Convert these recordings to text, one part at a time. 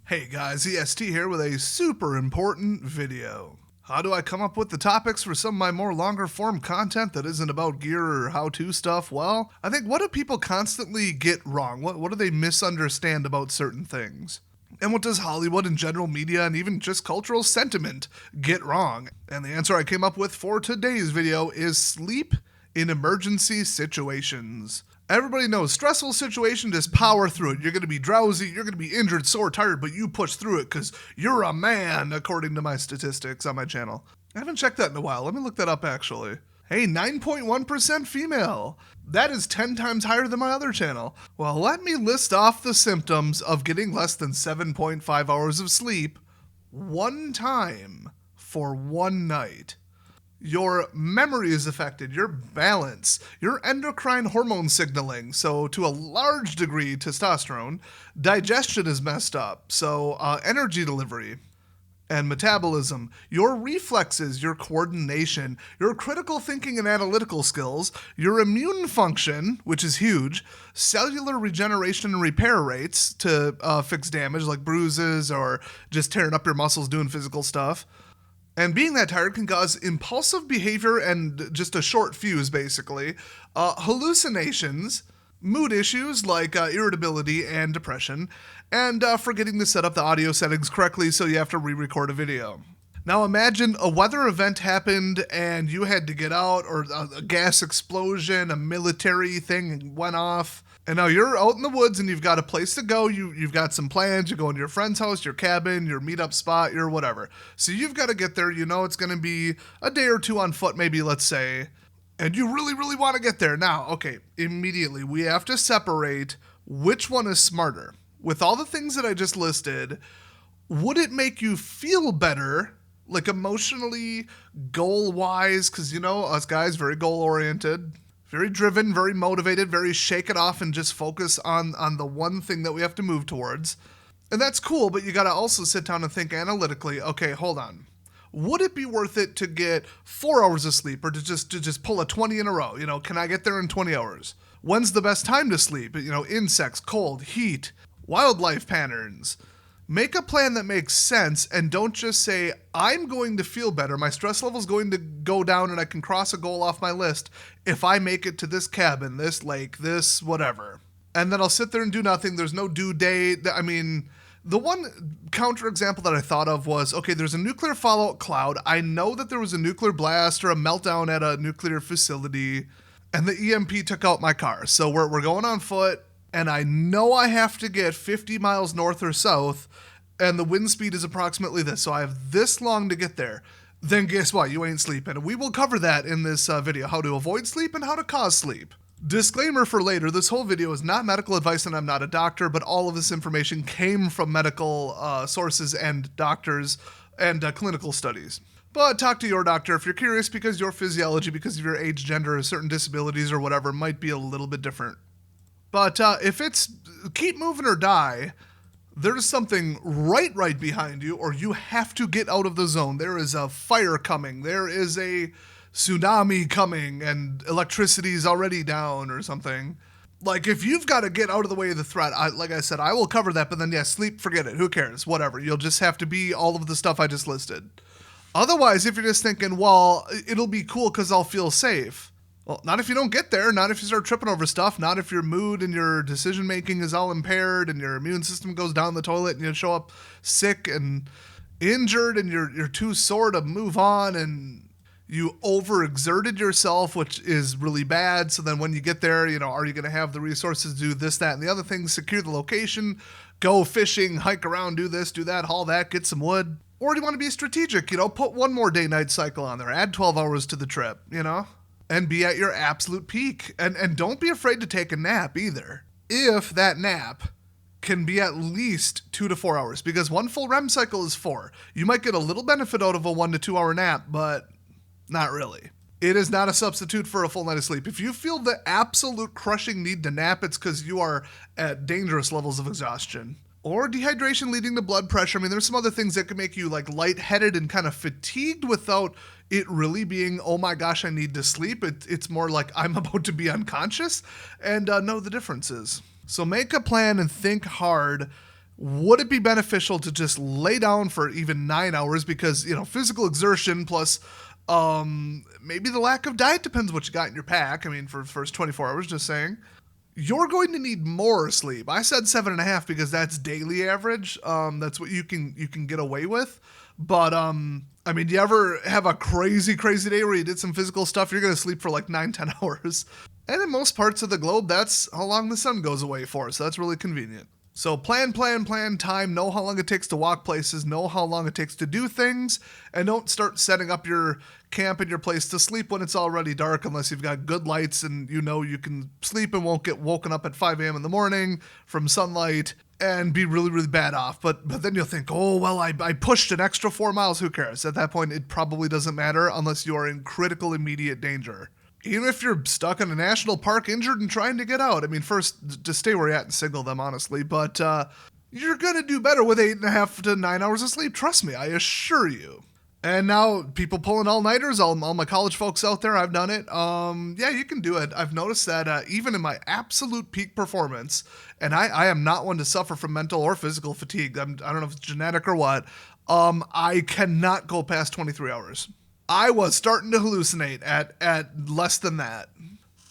Hey guys, EST here with a super important video. How do I come up with the topics for some of my more longer form content that isn't about gear or how-to stuff? Well, I think what do people constantly get wrong? What do they misunderstand about certain things? And what does Hollywood and general media and even just cultural sentiment get wrong? And the answer I came up with for today's video is sleep in emergency situations. Everybody knows stressful situation, just power through it. You're going to be drowsy, you're going to be injured, sore, tired, but you push through it because you're a man, according to my statistics on my channel. I haven't checked that in a while. Let me look that up, actually. Hey, 9.1% female. That is 10 times higher than my other channel. Well, let me list off the symptoms of getting less than 7.5 hours of sleep one time for one night. Your memory is affected, your balance, your endocrine hormone signaling, so to a large degree testosterone, digestion is messed up, so energy delivery and metabolism, your reflexes, your coordination, your critical thinking and analytical skills, your immune function, which is huge, cellular regeneration and repair rates to fix damage like bruises or just tearing up your muscles doing physical stuff. And being that tired can cause impulsive behavior and just a short fuse, basically. Hallucinations, mood issues like irritability and depression, and forgetting to set up the audio settings correctly so you have to re-record a video. Now imagine a weather event happened and you had to get out, or a gas explosion, a military thing went off. And now you're out in the woods and you've got a place to go. You've got some plans. You go into your friend's house, your cabin, your meetup spot, your whatever. So you've got to get there. You know it's going to be a day or two on foot, maybe, let's say. And you really, really want to get there. Now, okay, immediately we have to separate which one is smarter. With all the things that I just listed, would it make you feel better, like emotionally, goal-wise? Because, you know, us guys, very goal-oriented. Very driven, very motivated, very shake it off and just focus on the one thing that we have to move towards. And that's cool, but you got to also sit down and think analytically, okay, hold on. Would it be worth it to get 4 hours of sleep or to just pull a 20 in a row? You know, can I get there in 20 hours? When's the best time to sleep? You know, insects, cold, heat, wildlife patterns. Make a plan that makes sense and don't just say, I'm going to feel better, my stress level's going to go down and I can cross a goal off my list if I make it to this cabin, this lake, this whatever. And then I'll sit there and do nothing. There's no due date. I mean, the one counterexample that I thought of was, okay, there's a nuclear fallout cloud. I know that there was a nuclear blast or a meltdown at a nuclear facility and the EMP took out my car. So we're going on foot. And I know I have to get 50 miles north or south, and the wind speed is approximately this, so I have this long to get there. Then guess what? You ain't sleeping. And we will cover that in this video, how to avoid sleep and how to cause sleep. Disclaimer for later, this whole video is not medical advice and I'm not a doctor, but all of this information came from medical sources and doctors and clinical studies. But talk to your doctor if you're curious, because your physiology, because of your age, gender, or certain disabilities or whatever, might be a little bit different. But if it's keep moving or die, there's something right behind you, or you have to get out of the zone. There is a fire coming. There is a tsunami coming, and electricity is already down or something. Like, if you've got to get out of the way of the threat, like I said, I will cover that, but then, yeah, sleep, forget it. Who cares? Whatever. You'll just have to be all of the stuff I just listed. Otherwise, if you're just thinking, well, it'll be cool because I'll feel safe. Well, not if you don't get there, not if you start tripping over stuff, not if your mood and your decision-making is all impaired and your immune system goes down the toilet and you show up sick and injured and you're too sore to move on and you overexerted yourself, which is really bad. So then when you get there, you know, are you going to have the resources to do this, that, and the other things, secure the location, go fishing, hike around, do this, do that, haul that, get some wood? Or do you want to be strategic, you know, put one more day-night cycle on there, add 12 hours to the trip, you know? And be at your absolute peak. And don't be afraid to take a nap either. If that nap can be at least 2 to 4 hours, because one full REM cycle is 4. You might get a little benefit out of a 1 to 2 hour nap, but not really. It is not a substitute for a full night of sleep. If you feel the absolute crushing need to nap, it's because you are at dangerous levels of exhaustion. Or dehydration leading to blood pressure. I mean, there's some other things that can make you like lightheaded and kind of fatigued without it really being, oh my gosh, I need to sleep. It's more like I'm about to be unconscious and know the differences. So make a plan and think hard would it be beneficial to just lay down for even 9 hours? Because, physical exertion plus maybe the lack of diet, depends what you got in your pack. I mean, for the first 24 hours, just saying. You're going to need more sleep. I said 7.5 because that's daily average. That's what you can get away with. But I mean, do you ever have a crazy day where you did some physical stuff? You're going to sleep for like 9-10 hours. And in most parts of the globe, that's how long the sun goes away for. So that's really convenient. So plan time, know how long it takes to walk places, know how long it takes to do things, and don't start setting up your camp and your place to sleep when it's already dark unless you've got good lights and you can sleep and won't get woken up at 5 a.m. in the morning from sunlight and be really bad off. But then you'll think, oh, well, I pushed an extra 4 miles. Who cares? At that point, it probably doesn't matter unless you are in critical immediate danger. Even if you're stuck in a national park injured and trying to get out. I mean, first, just stay where you're at and signal them, honestly. But you're going to do better with 8.5 to 9 hours of sleep. Trust me, I assure you. And now, people pulling all-nighters, all my college folks out there, I've done it. Yeah, you can do it. I've noticed that even in my absolute peak performance, and I am not one to suffer from mental or physical fatigue. I don't know if it's genetic or what. I cannot go past 23 hours. I was starting to hallucinate at less than that.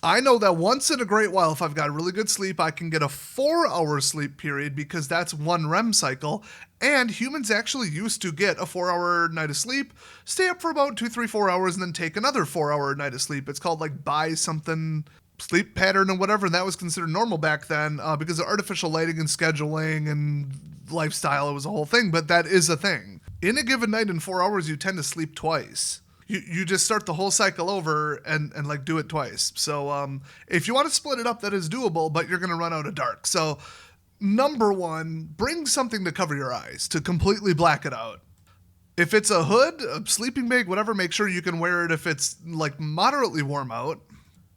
I know that once in a great while, if I've got really good sleep, I can get a 4-hour sleep period because that's one REM cycle. And humans actually used to get a 4-hour night of sleep, stay up for about 2, 3, 4 hours, and then take another 4-hour night of sleep. It's called like buy something sleep pattern or whatever. And that was considered normal back then because of artificial lighting and scheduling and lifestyle. It was a whole thing, but that is a thing. In a given night in 4 hours, you tend to sleep twice. You just start the whole cycle over and like do it twice. So if you want to split it up, that is doable, but you're going to run out of dark. So number one, bring something to cover your eyes, to completely black it out. If it's a hood, a sleeping bag, whatever, make sure you can wear it if it's like moderately warm out.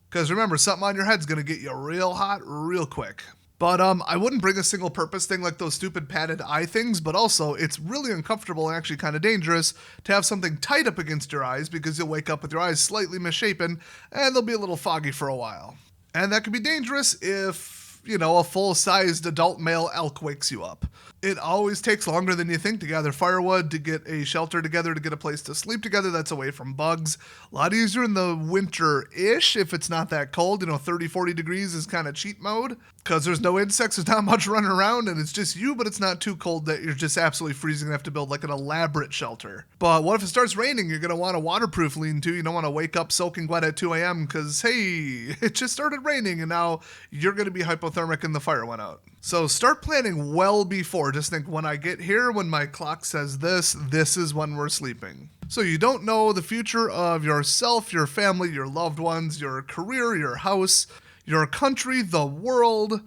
Because remember, something on your head's going to get you real hot real quick. But I wouldn't bring a single purpose thing like those stupid padded eye things, but also it's really uncomfortable and actually kind of dangerous to have something tight up against your eyes because you'll wake up with your eyes slightly misshapen and they'll be a little foggy for a while. And that can be dangerous if, a full-sized adult male elk wakes you up. It always takes longer than you think to gather firewood, to get a shelter together, to get a place to sleep together that's away from bugs. A lot easier in the winter-ish if it's not that cold. 30, 40 degrees is kind of cheat mode because there's no insects, there's not much running around, and it's just you, but it's not too cold that you're just absolutely freezing and have to build like an elaborate shelter. But what if it starts raining? You're going to want a waterproof lean-to. You don't want to wake up soaking wet at 2 a.m. because, hey, it just started raining and now you're going to be hypothermic and the fire went out. So start planning well before. Just think, when I get here, when my clock says this is when we're sleeping. So you don't know the future of yourself, your family, your loved ones, your career, your house, your country, the world,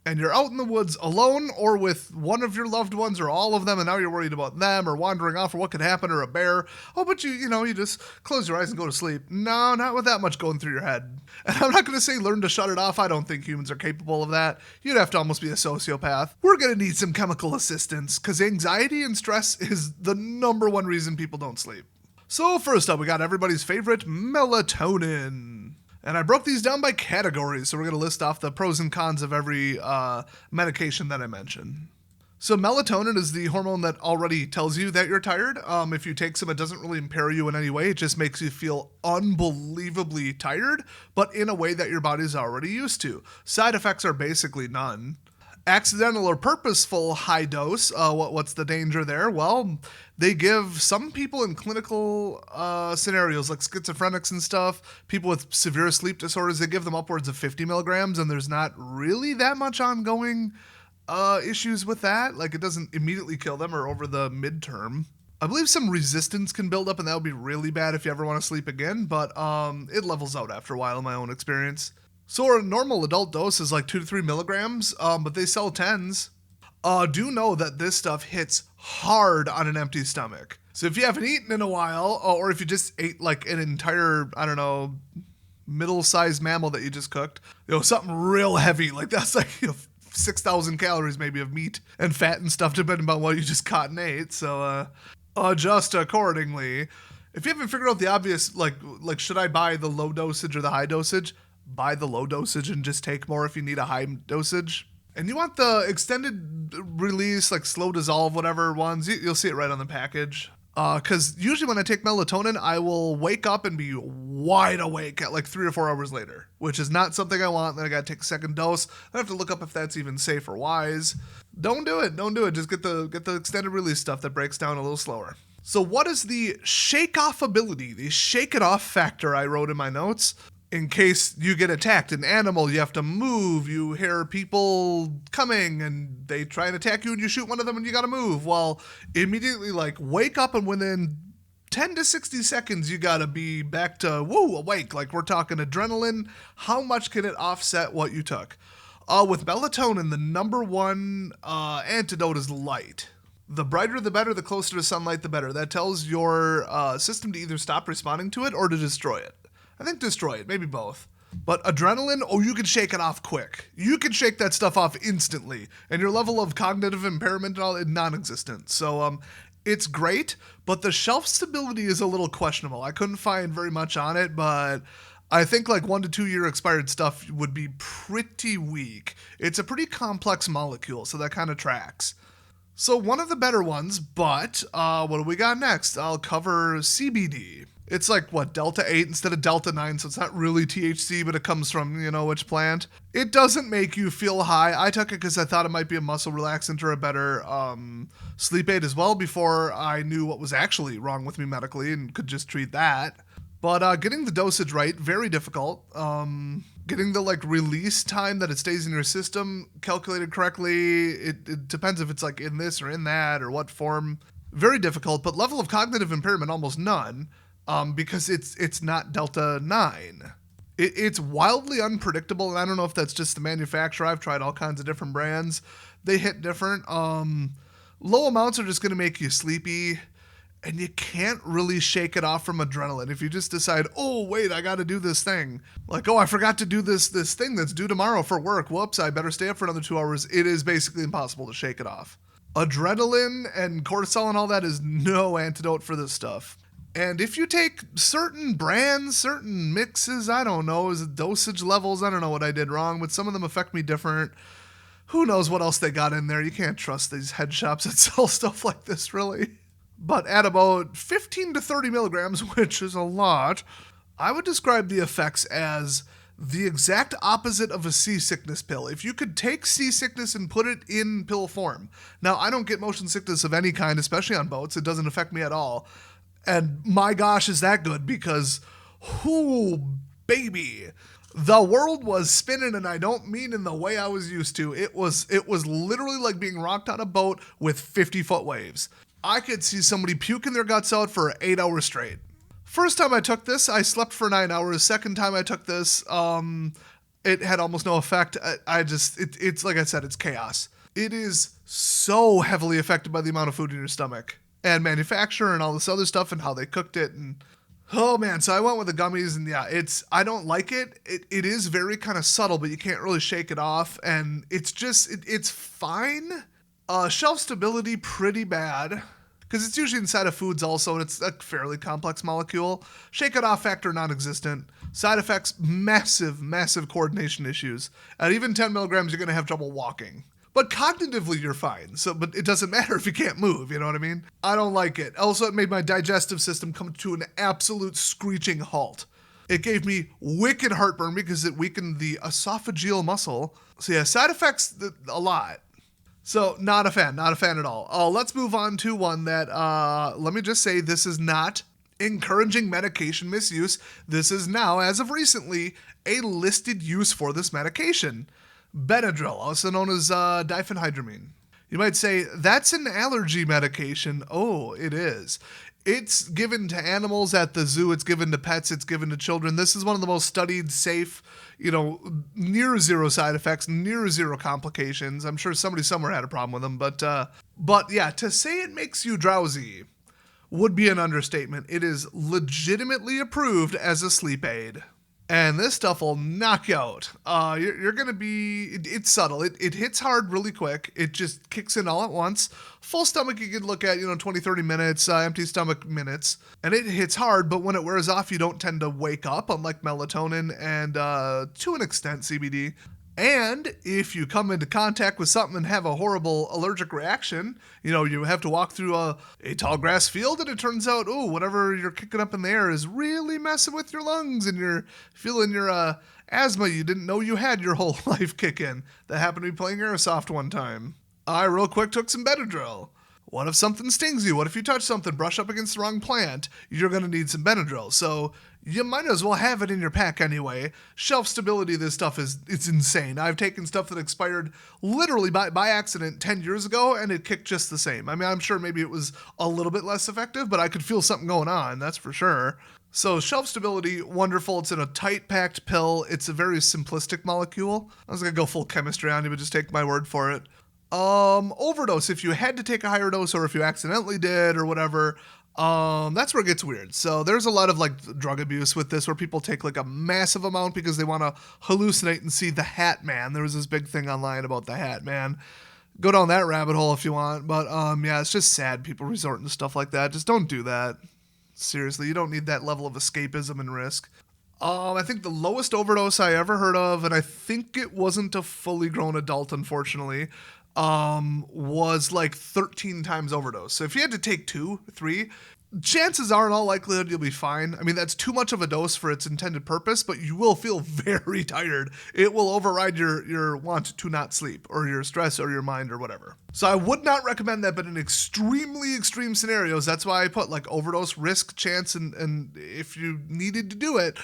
and you're out in the woods alone or with one of your loved ones or all of them, and now you're worried about them or wandering off or what could happen, or a bear. Oh, but you just close your eyes and go to sleep. No, not with that much going through your head. And I'm not going to say learn to shut it off. I don't think humans are capable of that. You'd have to almost be a sociopath. We're going to need some chemical assistance because anxiety and stress is the number one reason people don't sleep. So first up, we got everybody's favorite, melatonin. And I broke these down by categories, so we're going to list off the pros and cons of every medication that I mentioned. So melatonin is the hormone that already tells you that you're tired. If you take some, it doesn't really impair you in any way. It just makes you feel unbelievably tired, but in a way that your body's already used to. Side effects are basically none. Accidental or purposeful high dose, what's the danger there? Well, they give some people in clinical scenarios like schizophrenics and stuff, people with severe sleep disorders, they give them upwards of 50 milligrams, and there's not really that much ongoing issues with that. Like, it doesn't immediately kill them or over the midterm. I believe some resistance can build up, and that would be really bad if you ever want to sleep again, but it levels out after a while in my own experience. So a normal adult dose is like 2 to 3 milligrams, but they sell 10s. Do know that this stuff hits hard on an empty stomach. So if you haven't eaten in a while, or if you just ate like an entire, middle-sized mammal that you just cooked, something real heavy, like that's like 6,000 calories maybe of meat and fat and stuff, depending on what you just caught and ate. So adjust accordingly. If you haven't figured out the obvious, like should I buy the low dosage or the high dosage? Buy the low dosage and just take more if you need a high dosage. And you want the extended release, like slow dissolve, whatever ones. You'll see it right on the package. Because usually when I take melatonin, I will wake up and be wide awake at like 3 or 4 hours later, which is not something I want. Then I got to take a second dose. I have to look up if that's even safe or wise. Don't do it. Don't do it. Just get the extended release stuff that breaks down a little slower. So what is the shake off ability, the shake it off factor I wrote in my notes? In case you get attacked, an animal, you have to move, you hear people coming and they try and attack you and you shoot one of them and you gotta move. Well, immediately like wake up and within 10 to 60 seconds you gotta be back to awake. Like we're talking adrenaline. How much can it offset what you took? With melatonin, the number one antidote is light. The brighter the better, the closer to sunlight the better. That tells your system to either stop responding to it or to destroy it. I think destroy it, maybe both. But adrenaline, you can shake it off quick. You can shake that stuff off instantly. And your level of cognitive impairment and all is non-existent. So it's great, but the shelf stability is a little questionable. I couldn't find very much on it, but I think like 1 to 2 year expired stuff would be pretty weak. It's a pretty complex molecule, so that kind of tracks. So one of the better ones, but what do we got next? I'll cover CBD. It's like, Delta 8 instead of Delta 9, so it's not really THC, but it comes from, which plant. It doesn't make you feel high. I took it because I thought it might be a muscle relaxant or a better sleep aid as well before I knew what was actually wrong with me medically and could just treat that. But getting the dosage right, very difficult. Getting the release time that it stays in your system calculated correctly, it depends if it's like in this or in that or what form. Very difficult, but level of cognitive impairment, almost none. Because it's not Delta 9. It's wildly unpredictable, and I don't know if that's just the manufacturer. I've tried all kinds of different brands. They hit different. Low amounts are just going to make you sleepy, and you can't really shake it off from adrenaline. If you just decide, wait, I got to do this thing. Like, I forgot to do this thing that's due tomorrow for work. Whoops, I better stay up for another 2 hours. It is basically impossible to shake it off. Adrenaline and cortisol and all that is no antidote for this stuff. And if you take certain brands, certain mixes, I don't know, is it dosage levels? I don't know what I did wrong, but some of them affect me different. Who knows what else they got in there? You can't trust these head shops that sell stuff like this, really. But at about 15 to 30 milligrams, which is a lot, I would describe the effects as the exact opposite of a seasickness pill. If you could take seasickness and put it in pill form. Now, I don't get motion sickness of any kind, especially on boats. It doesn't affect me at all. And my gosh, is that good because, baby, the world was spinning, and I don't mean in the way I was used to. It was literally like being rocked on a boat with 50-foot waves. I could see somebody puking their guts out for 8 hours straight. First time I took this, I slept for 9 hours. Second time I took this, it had almost no effect. It's like I said, it's chaos. It is so heavily affected by the amount of food in your stomach. And manufacturer and all this other stuff and how they cooked it. And oh man, so I went with the gummies and yeah, I don't like it. It is very kind of subtle, but you can't really shake it off. And it's just, it's fine. Shelf stability, pretty bad. Because it's usually inside of foods also, and it's a fairly complex molecule. Shake it off factor, non-existent. Side effects, massive, massive coordination issues. At even 10 milligrams, you're going to have trouble walking. But cognitively, you're fine. But it doesn't matter if you can't move, you know what I mean? I don't like it. Also, it made my digestive system come to an absolute screeching halt. It gave me wicked heartburn because it weakened the esophageal muscle. So yeah, side effects, a lot. So not a fan at all. Let's move on to one that, let me just say, this is not encouraging medication misuse. This is now, as of recently, a listed use for this medication. Benadryl, also known as diphenhydramine. You might say, that's an allergy medication. Oh, it is. It's given to animals at the zoo. It's given to pets. It's given to children. This is one of the most studied, safe, near zero side effects, near zero complications. I'm sure somebody somewhere had a problem with them. But yeah, to say it makes you drowsy would be an understatement. It is legitimately approved as a sleep aid. And this stuff will knock you out. You're going to be... It's subtle. It hits hard really quick. It just kicks in all at once. Full stomach, you could look at, 20, 30 minutes. Empty stomach, minutes. And it hits hard, but when it wears off, you don't tend to wake up, unlike melatonin and, to an extent, CBD. And if you come into contact with something and have a horrible allergic reaction, you have to walk through a tall grass field and it turns out, whatever you're kicking up in the air is really messing with your lungs and you're feeling your asthma you didn't know you had your whole life kick in. That happened to me playing airsoft one time. I real quick took some Benadryl. What if something stings you? What if you touch something, brush up against the wrong plant? You're going to need some Benadryl. So you might as well have it in your pack anyway. Shelf stability, this stuff it's insane. I've taken stuff that expired literally by accident 10 years ago and it kicked just the same. I mean, I'm sure maybe it was a little bit less effective, but I could feel something going on, that's for sure. So shelf stability, wonderful. It's in a tight packed pill. It's a very simplistic molecule. I was going to go full chemistry on you, but just take my word for it. Overdose, if you had to take a higher dose or if you accidentally did or whatever, that's where it gets weird. So there's a lot of like drug abuse with this where people take like a massive amount because they want to hallucinate and see the Hat Man. There was this big thing online about the Hat Man. Go down that rabbit hole if you want. But yeah, it's just sad people resorting to stuff like that. Just don't do that. Seriously, you don't need that level of escapism and risk. I think the lowest overdose I ever heard of, and I think it wasn't a fully grown adult, unfortunately, was like 13 times overdose. So if you had to take 2, 3, chances are in all likelihood you'll be fine. I mean, that's too much of a dose for its intended purpose, but you will feel very tired. It will override your want to not sleep or your stress or your mind or whatever. So I would not recommend that, but in extremely extreme scenarios, that's why I put like overdose risk, chance, and if you needed to do it,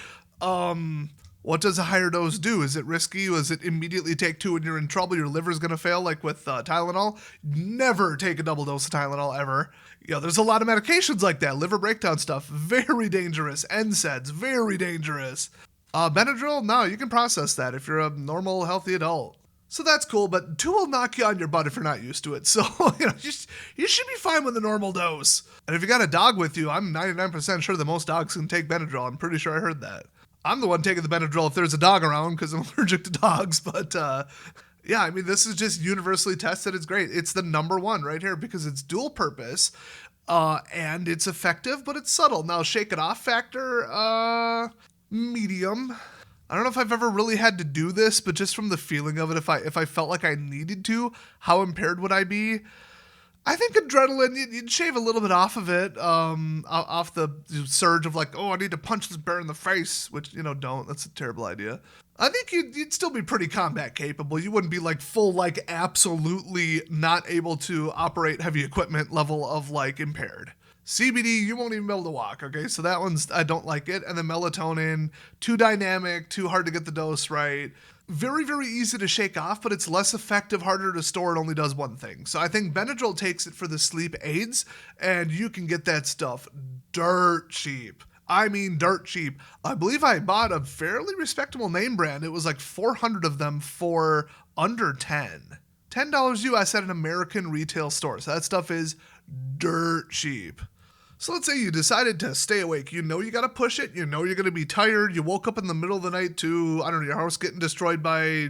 what does a higher dose do? Is it risky? Is it immediately take 2 and you're in trouble? Your liver's going to fail like with Tylenol? Never take a double dose of Tylenol ever. There's a lot of medications like that. Liver breakdown stuff, very dangerous. NSAIDs, very dangerous. Benadryl, no, you can process that if you're a normal, healthy adult. So that's cool, but 2 will knock you on your butt if you're not used to it. So, you should be fine with a normal dose. And if you got a dog with you, I'm 99% sure that most dogs can take Benadryl. I'm pretty sure I heard that. I'm the one taking the Benadryl if there's a dog around because I'm allergic to dogs. But yeah, I mean, this is just universally tested. It's great. It's the number one right here because it's dual purpose and it's effective, but it's subtle. Now, shake it off factor, medium. I don't know if I've ever really had to do this, but just from the feeling of it, if I felt like I needed to, how impaired would I be? I think adrenaline, you'd shave a little bit off of it, off the surge of like, I need to punch this bear in the face, which, don't. That's a terrible idea. I think you'd still be pretty combat capable. You wouldn't be like full, like absolutely not able to operate heavy equipment level of like impaired. CBD, you won't even be able to walk, okay? So that one's, I don't like it. And then melatonin, too dynamic, too hard to get the dose right. Very, very easy to shake off, but it's less effective, harder to store. It only does one thing. So I think Benadryl takes it for the sleep aids, and you can get that stuff dirt cheap. I mean dirt cheap. I believe I bought a fairly respectable name brand. It was like 400 of them for under 10. $10 US at an American retail store. So that stuff is dirt cheap. So let's say you decided to stay awake. You know you got to push it. You know you're going to be tired. You woke up in the middle of the night to, your house getting destroyed by,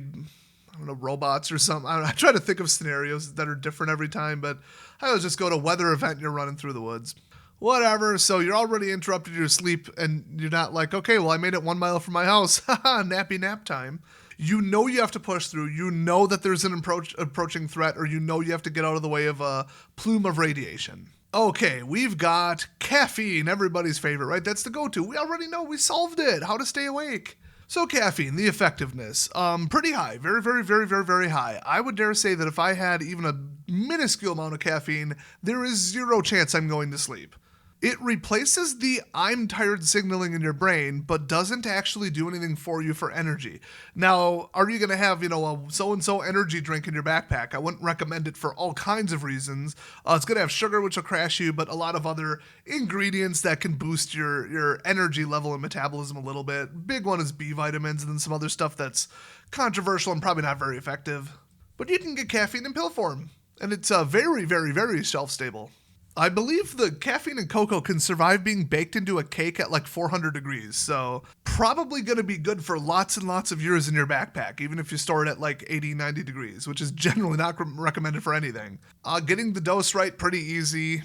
robots or something. I try to think of scenarios that are different every time, but I always just go to weather event and you're running through the woods. Whatever. So you're already interrupted your sleep and you're not like, okay, well, I made it 1 mile from my house. Haha, nappy nap time. You know you have to push through. You know that there's an approaching threat, or you know you have to get out of the way of a plume of radiation. Okay, we've got caffeine, everybody's favorite, right? That's the go-to. We already know, we solved it. How to stay awake. So caffeine, the effectiveness, pretty high. Very, very, very, very, very high. I would dare say that if I had even a minuscule amount of caffeine, there is zero chance I'm going to sleep. It replaces the I'm tired signaling in your brain, but doesn't actually do anything for you for energy. Now, are you going to have, a so-and-so energy drink in your backpack? I wouldn't recommend it for all kinds of reasons. It's going to have sugar, which will crash you, but a lot of other ingredients that can boost your energy level and metabolism a little bit. Big one is B vitamins and then some other stuff that's controversial and probably not very effective. But you can get caffeine in pill form, and it's very, very, very shelf-stable. I believe the caffeine in cocoa can survive being baked into a cake at like 400 degrees, so probably going to be good for lots and lots of years in your backpack, even if you store it at like 80, 90 degrees, which is generally not recommended for anything. Getting the dose right, pretty easy,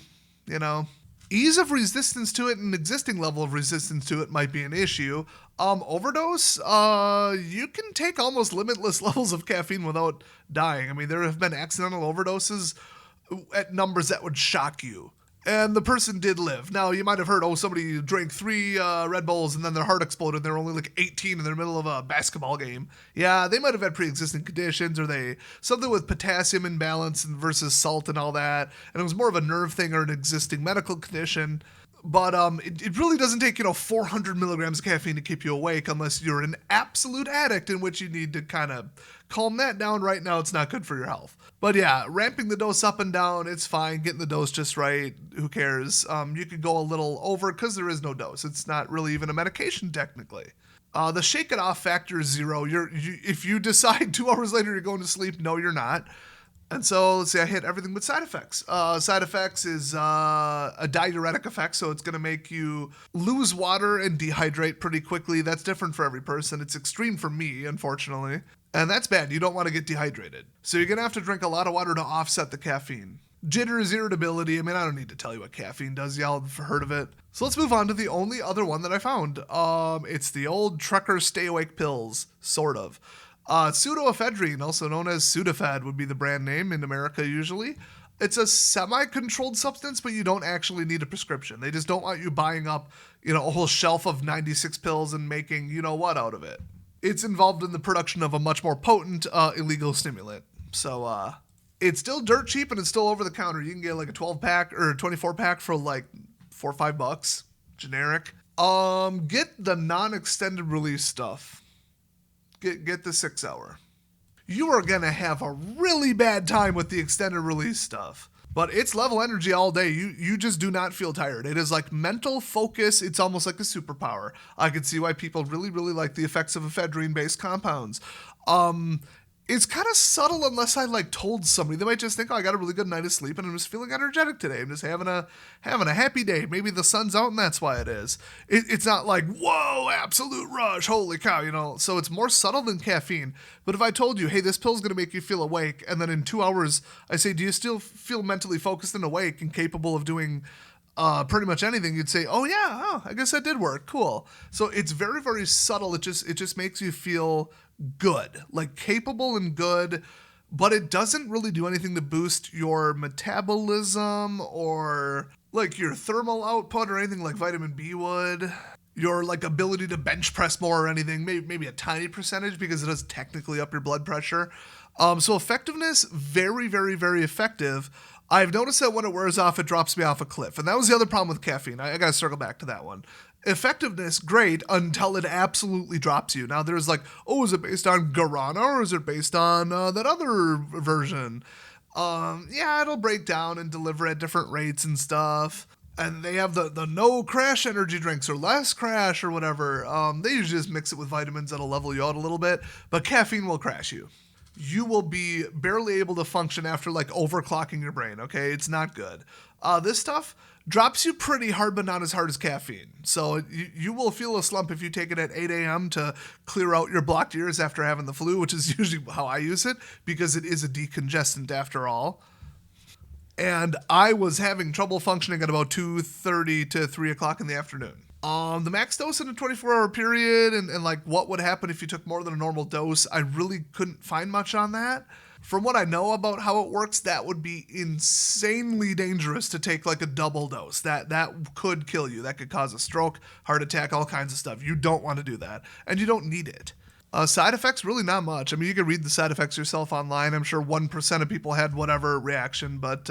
Ease of resistance to it and existing level of resistance to it might be an issue. Overdose, you can take almost limitless levels of caffeine without dying. I mean, there have been accidental overdoses at numbers that would shock you. And the person did live. Now, you might have heard, somebody drank 3 Red Bulls and then their heart exploded. They're only like 18 in the middle of a basketball game. Yeah, they might have had pre-existing conditions, or something with potassium imbalance versus salt and all that. And it was more of a nerve thing or an existing medical condition. But it really doesn't take, 400 milligrams of caffeine to keep you awake unless you're an absolute addict, in which you need to kind of calm that down. Right now, it's not good for your health. But yeah, ramping the dose up and down, it's fine. Getting the dose just right, who cares? You could go a little over because there is no dose. It's not really even a medication technically. The shake it off factor is 0. If you decide 2 hours later you're going to sleep, no, you're not. And so let's say I hit everything with side effects. Side effects is a diuretic effect, so it's going to make you lose water and dehydrate pretty quickly. That's different for every person. It's extreme for me, unfortunately. And that's bad. You don't want to get dehydrated. So you're going to have to drink a lot of water to offset the caffeine. Jitters, irritability. I mean, I don't need to tell you what caffeine does. Y'all have heard of it. So let's move on to the only other one that I found. It's the old trucker stay awake pills, sort of. Pseudoephedrine, also known as Sudafed, would be the brand name in America usually. It's a semi-controlled substance, but you don't actually need a prescription. They just don't want you buying up, a whole shelf of 96 pills and making what out of it. It's involved in the production of a much more potent illegal stimulant. So it's still dirt cheap and it's still over the counter. You can get like a 12-pack or a 24-pack for like $4 or $5, generic. Get the non-extended release stuff. Get the 6-hour. You are going to have a really bad time with the extended release stuff. But it's level energy all day. You just do not feel tired. It is like mental focus. It's almost like a superpower. I can see why people really, really like the effects of ephedrine-based compounds. It's kind of subtle unless I told somebody. They might just think, I got a really good night of sleep and I'm just feeling energetic today. I'm just having a happy day. Maybe the sun's out and that's why it is. It's not like, whoa, absolute rush, holy cow, So it's more subtle than caffeine. But if I told you, hey, this pill's going to make you feel awake, and then in 2 hours I say, do you still feel mentally focused and awake and capable of doing pretty much anything, you'd say, I guess that did work. Cool. So it's very, very subtle. It just makes you feel good, like capable and good, but it doesn't really do anything to boost your metabolism or like your thermal output or anything like vitamin B would. Your ability to bench press more or anything, maybe a tiny percentage, because it does technically up your blood pressure. So effectiveness, very, very, very effective. I've noticed that when it wears off, it drops me off a cliff. And that was the other problem with caffeine. I got to circle back to that one. Effectiveness, great, until it absolutely drops you. Now there's is it based on guarana or is it based on that other version? It'll break down and deliver at different rates and stuff. And they have the no crash energy drinks or less crash or whatever. They usually just mix it with vitamins that'll level you out a little bit, but caffeine will crash you. You will be barely able to function after overclocking your brain, okay? It's not good. This stuff drops you pretty hard, but not as hard as caffeine. So you will feel a slump if you take it at 8 a.m. to clear out your blocked ears after having the flu, which is usually how I use it, because it is a decongestant after all. And I was having trouble functioning at about 2:30 to 3 o'clock in the afternoon. The max dose in a 24-hour period and what would happen if you took more than a normal dose, I really couldn't find much on that. From what I know about how it works, that would be insanely dangerous to take a double dose. That could kill you. That could cause a stroke, heart attack, all kinds of stuff. You don't want to do that, and you don't need it. Side effects, really not much. I mean, you can read the side effects yourself online. I'm sure 1% of people had whatever reaction, but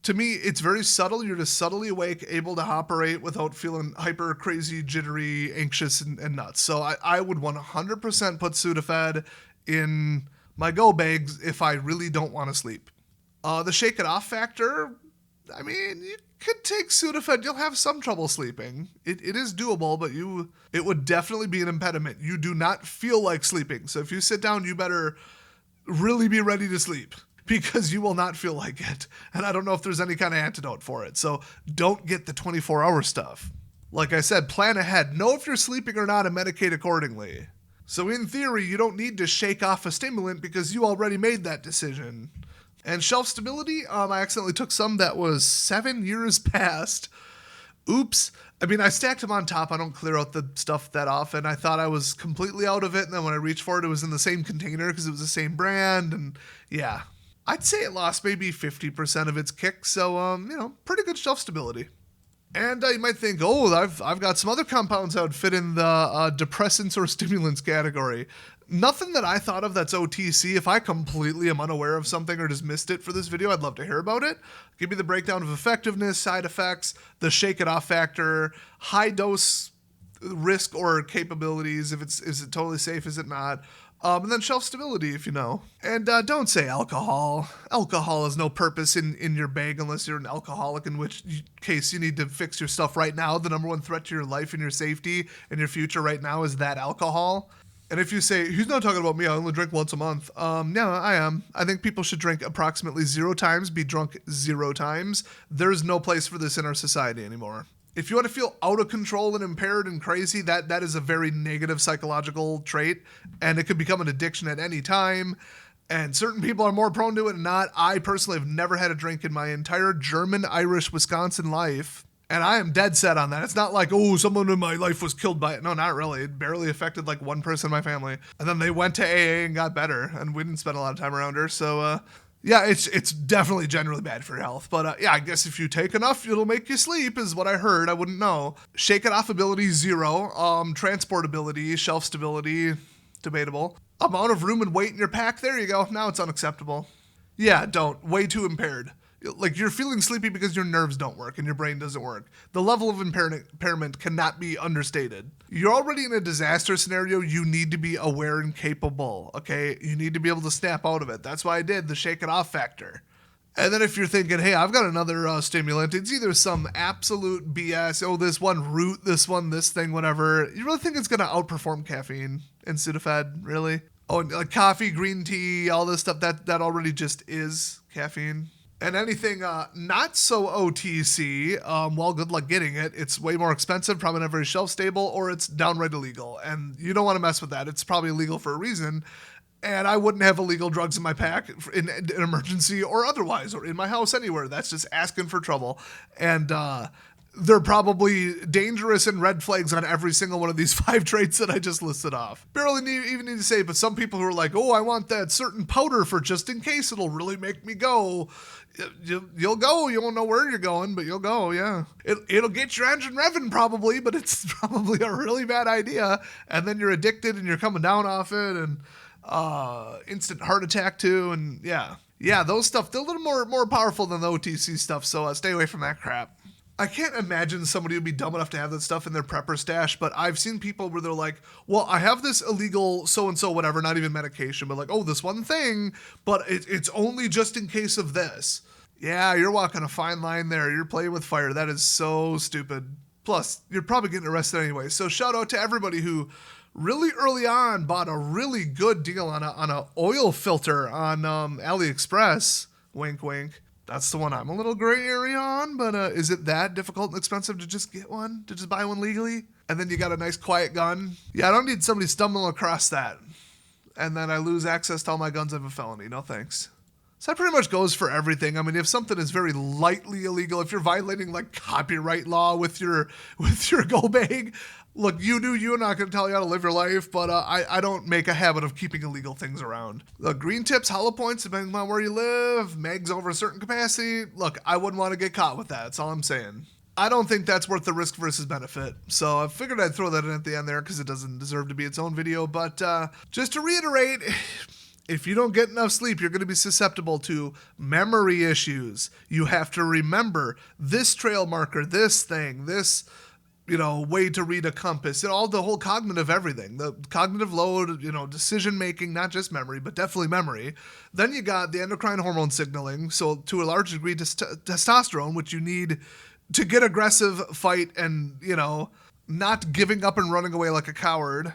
to me, it's very subtle. You're just subtly awake, able to operate without feeling hyper, crazy, jittery, anxious, and nuts. So I would 100% put Sudafed in my go bags if I really don't want to sleep. The shake it off factor, I mean, you could take Sudafed. You'll have some trouble sleeping. It is doable, but it would definitely be an impediment. You do not feel like sleeping. So if you sit down, you better really be ready to sleep, because you will not feel like it. And I don't know if there's any kind of antidote for it. So don't get the 24-hour stuff. Like I said, plan ahead. Know if you're sleeping or not and medicate accordingly. So in theory, you don't need to shake off a stimulant because you already made that decision. And shelf stability, I accidentally took some that was 7 years past. Oops. I mean, I stacked them on top. I don't clear out the stuff that often. I thought I was completely out of it, and then when I reached for it, it was in the same container because it was the same brand, and yeah. I'd say it lost maybe 50% of its kick, so, pretty good shelf stability. And you might think, oh, I've got some other compounds that would fit in the depressants or stimulants category. Nothing that I thought of that's OTC. If I completely am unaware of something or just missed it for this video, I'd love to hear about it. Give me the breakdown of effectiveness, side effects, the shake it off factor, high dose risk or capabilities. Is it totally safe? Is it not? And then shelf stability, if you know. And don't say alcohol. Alcohol has no purpose in your bag unless you're an alcoholic, in which case you need to fix your stuff right now. The number one threat to your life and your safety and your future right now is that alcohol. And if you say, he's not talking about me, I only drink once a month. Yeah, I am. I think people should drink approximately 0 times, be drunk 0 times. There's no place for this in our society anymore. If you want to feel out of control and impaired and crazy, that is a very negative psychological trait, and it could become an addiction at any time. And certain people are more prone to it than not. I personally have never had a drink in my entire German, Irish, Wisconsin life. And I am dead set on that. It's not like, oh, someone in my life was killed by it. No, not really. It barely affected like one person in my family. And then they went to AA and got better. And we didn't spend a lot of time around her. So, yeah, it's definitely generally bad for your health. But, yeah, I guess if you take enough, it'll make you sleep is what I heard. I wouldn't know. Shake it off ability, 0. Transportability, shelf stability, debatable. Amount of room and weight in your pack, there you go. Now it's unacceptable. Yeah, don't. Way too impaired. Like, you're feeling sleepy because your nerves don't work and your brain doesn't work. The level of impairment cannot be understated. You're already in a disaster scenario. You need to be aware and capable, okay? You need to be able to snap out of it. That's why I did the shake it off factor. And then if you're thinking, hey, I've got another stimulant, it's either some absolute BS, oh, this one root, this one, this thing, whatever. You really think it's going to outperform caffeine and Sudafed, really? Oh, and, like coffee, green tea, all this stuff, that already just is caffeine. And anything not so OTC, well, good luck getting it. It's way more expensive, probably not very shelf stable, or it's downright illegal. And you don't want to mess with that. It's probably illegal for a reason. And I wouldn't have illegal drugs in my pack in an emergency or otherwise, or in my house anywhere. That's just asking for trouble. And they're probably dangerous and red flags on every single one of these 5 traits that I just listed off. Barely even need to say, but some people who are like, oh, I want that certain powder for just in case it'll really make me go. You'll go. You won't know where you're going, but you'll go, yeah. It'll get your engine revving probably, but it's probably a really bad idea. And then you're addicted and you're coming down off it, and instant heart attack too, and yeah. Yeah, those stuff, they're a little more powerful than the OTC stuff, so stay away from that crap. I can't imagine somebody would be dumb enough to have that stuff in their prepper stash, but I've seen people where they're like, well, I have this illegal so-and-so whatever, not even medication, but like, oh, this one thing, but it's only just in case of this. Yeah, you're walking a fine line there. You're playing with fire. That is so stupid. Plus, you're probably getting arrested anyway. So shout out to everybody who really early on bought a really good deal on a oil filter on AliExpress. Wink, wink. That's the one I'm a little gray area on, but is it that difficult and expensive to just get one? To just buy one legally? And then you got a nice quiet gun? Yeah, I don't need somebody stumbling across that. And then I lose access to all my guns. I have a felony. No thanks. So that pretty much goes for everything. I mean, if something is very lightly illegal, if you're violating like copyright law with your go bag, look, you're not going to tell you how to live your life, but I don't make a habit of keeping illegal things around. Look, green tips, hollow points, depending on where you live, mags over a certain capacity. Look, I wouldn't want to get caught with that. That's all I'm saying. I don't think that's worth the risk versus benefit. So I figured I'd throw that in at the end there because it doesn't deserve to be its own video. But just to reiterate, if you don't get enough sleep, you're going to be susceptible to memory issues. You have to remember this trail marker, this thing, this way to read a compass, and all the whole cognitive everything, the cognitive load, decision making, not just memory, but definitely memory. Then you got the endocrine hormone signaling. So to a large degree, testosterone, which you need to get aggressive, fight, and, not giving up and running away like a coward,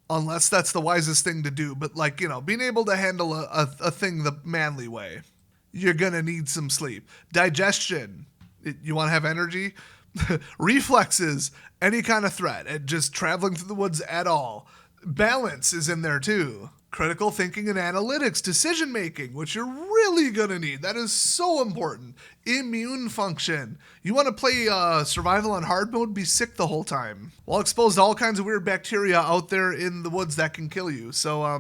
unless that's the wisest thing to do. But being able to handle a thing the manly way, you're going to need some sleep. Digestion, you want to have energy? Reflexes, any kind of threat, and just traveling through the woods at all. Balance is in there too. Critical thinking and analytics, decision making, which you're really gonna need. That is so important. Immune function. You want to play survival on hard mode, be sick the whole time. While exposed to all kinds of weird bacteria out there in the woods that can kill you. So,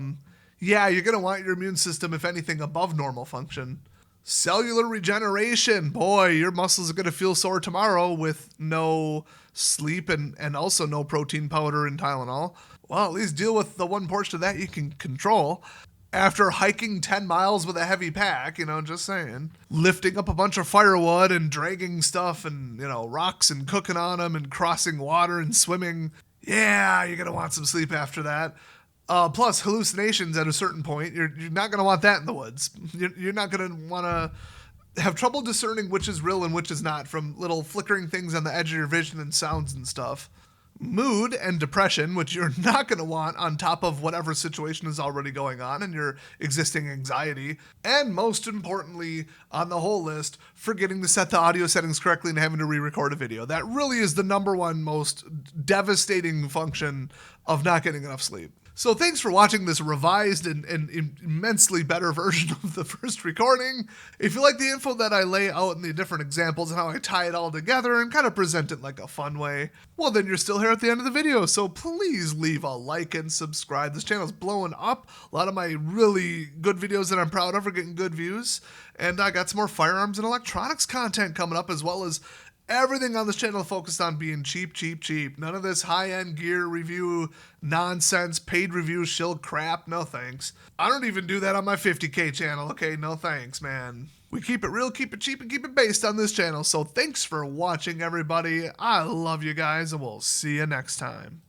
yeah, you're gonna want your immune system, if anything, above normal function. Cellular regeneration. Boy, your muscles are gonna feel sore tomorrow with no sleep and also no protein powder and Tylenol. Well, at least deal with the one portion of that you can control. After hiking 10 miles with a heavy pack, just saying. Lifting up a bunch of firewood and dragging stuff and, rocks and cooking on them and crossing water and swimming. Yeah, you're going to want some sleep after that. Plus, hallucinations at a certain point. You're not going to want that in the woods. You're not going to want to have trouble discerning which is real and which is not from little flickering things on the edge of your vision and sounds and stuff. Mood and depression, which you're not going to want on top of whatever situation is already going on and your existing anxiety. And most importantly, on the whole list, forgetting to set the audio settings correctly and having to re-record a video. That really is the number one most devastating function of not getting enough sleep. So thanks for watching this revised and immensely better version of the first recording. If you like the info that I lay out in the different examples and how I tie it all together and kind of present it like a fun way, well then you're still here at the end of the video, so please leave a like and subscribe. This channel's blowing up. A lot of my really good videos that I'm proud of are getting good views, and I got some more firearms and electronics content coming up, as well as everything on this channel focused on being cheap, cheap, cheap. None of this high-end gear review nonsense, paid review shill crap. No thanks. I don't even do that on my 50K channel, okay? No thanks, man. We keep it real, keep it cheap, and keep it based on this channel. So thanks for watching, everybody. I love you guys, and we'll see you next time.